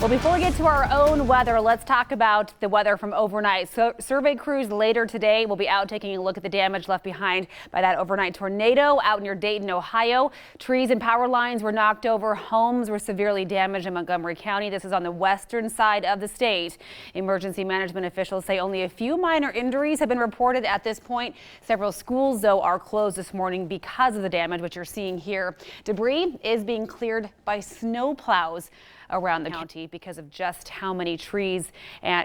Well, before we get to our own weather, let's talk about the weather from overnight. So survey crews later today will be out taking a look at the damage left behind by that overnight tornado out near Dayton, Ohio. Trees and power lines were knocked over. Homes were severely damaged in Montgomery County. This is on the western side of the state. Emergency management officials say only a few minor injuries have been reported at this point. Several schools, though, are closed this morning because of the damage, which you're seeing here. Debris is being cleared by snow plows around the county because of just how many trees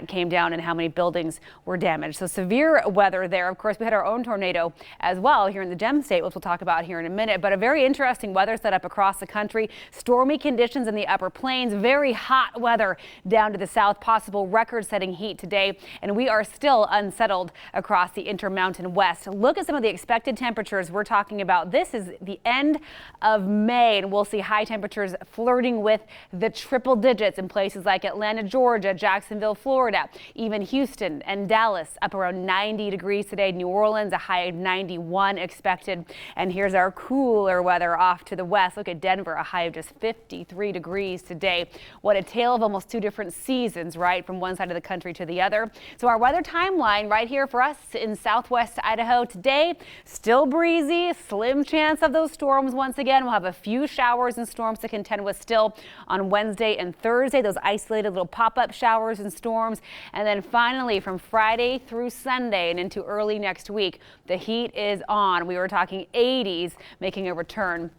came down and how many buildings were damaged. So severe weather there. Of course, we had our own tornado as well here in the Gem State, which we'll talk about here in a minute. But a very interesting weather setup across the country. Stormy conditions in the upper plains, very hot weather down to the south, possible record-setting heat today. And we are still unsettled across the Intermountain West. Look at some of the expected temperatures we're talking about. This is the end of May, and we'll see high temperatures flirting with the triple digits in places like Atlanta, Georgia, Jacksonville, Florida, even Houston and Dallas up around 90 degrees today. New Orleans, a high of 91 expected. And here's our cooler weather off to the west. Look at Denver, a high of just 53 degrees today. What a tale of almost two different seasons, right, from one side of the country to the other. So our weather timeline right here for us in southwest Idaho today, still breezy, slim chance of those storms once again. We'll have a few showers and storms to contend with still on Wednesday and Thursday, those isolated little pop-up showers and storms. And then finally from Friday through Sunday and into early next week, the heat is on. We were talking 80s making a return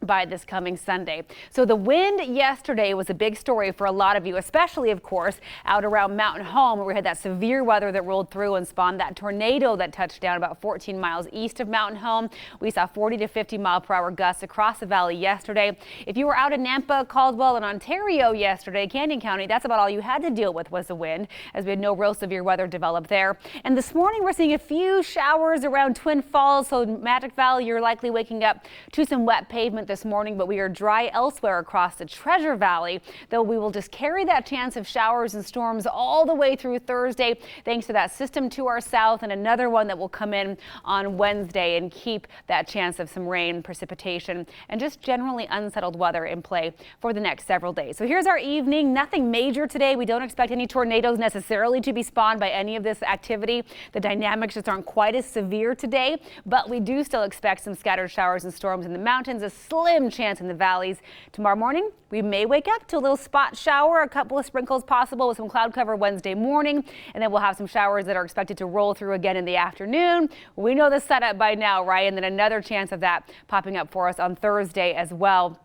by this coming Sunday. So the wind yesterday was a big story for a lot of you, especially, of course, out around Mountain Home, where we had that severe weather that rolled through and spawned that tornado that touched down about 14 miles east of Mountain Home. We saw 40 to 50 mile per hour gusts across the valley yesterday. If you were out in Nampa, Caldwell, and Ontario yesterday, Canyon County, that's about all you had to deal with was the wind, as we had no real severe weather develop there. And this morning, we're seeing a few showers around Twin Falls. So Magic Valley, you're likely waking up to some wet pavement this morning, but we are dry elsewhere across the Treasure Valley, though we will just carry that chance of showers and storms all the way through Thursday, thanks to that system to our south and another one that will come in on Wednesday and keep that chance of some rain, precipitation, and just generally unsettled weather in play for the next several days. So here's our evening. Nothing major today. We don't expect any tornadoes necessarily to be spawned by any of this activity. The dynamics just aren't quite as severe today, but we do still expect some scattered showers and storms in the mountains, a slim chance in the valleys. Tomorrow morning, we may wake up to a little spot shower, a couple of sprinkles possible with some cloud cover Wednesday morning, and then we'll have some showers that are expected to roll through again in the afternoon. We know the setup by now, right? And then another chance of that popping up for us on Thursday as well.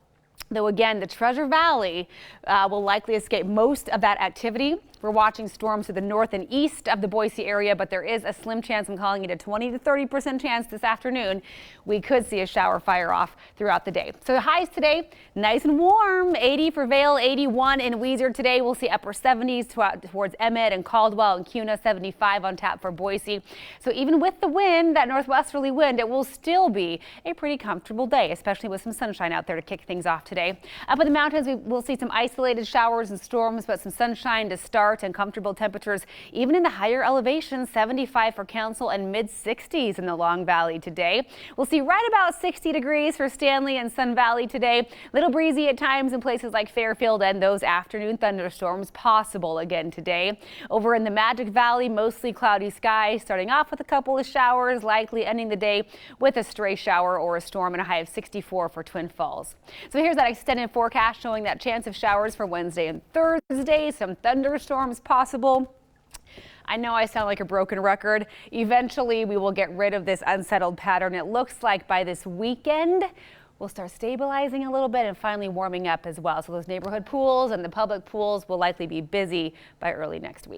Though again, the Treasure Valley will likely escape most of that activity. We're watching storms to the north and east of the Boise area, but there is a slim chance, I'm calling it a 20 to 30% chance this afternoon, we could see a shower fire off throughout the day. So the highs today, nice and warm, 80 for Vail, 81 in Weiser today. We'll see upper 70s towards Emmett and Caldwell and Kuna, 75 on tap for Boise. So even with the wind, that northwesterly wind, it will still be a pretty comfortable day, especially with some sunshine out there to kick things off today. Up in the mountains, we will see some isolated showers and storms, but some sunshine to start and comfortable temperatures even in the higher elevations, 75 for Council and mid-60s in the Long Valley today. We'll see right about 60 degrees for Stanley and Sun Valley today. Little breezy at times in places like Fairfield, and those afternoon thunderstorms possible again today. Over in the Magic Valley, mostly cloudy skies, starting off with a couple of showers, likely ending the day with a stray shower or a storm, and a high of 64 for Twin Falls. So here's that extended forecast showing that chance of showers for Wednesday and Thursday, some thunderstorms possible. I know I sound like a broken record. Eventually, we will get rid of this unsettled pattern. It looks like by this weekend, we'll start stabilizing a little bit and finally warming up as well. So those neighborhood pools and the public pools will likely be busy by early next week.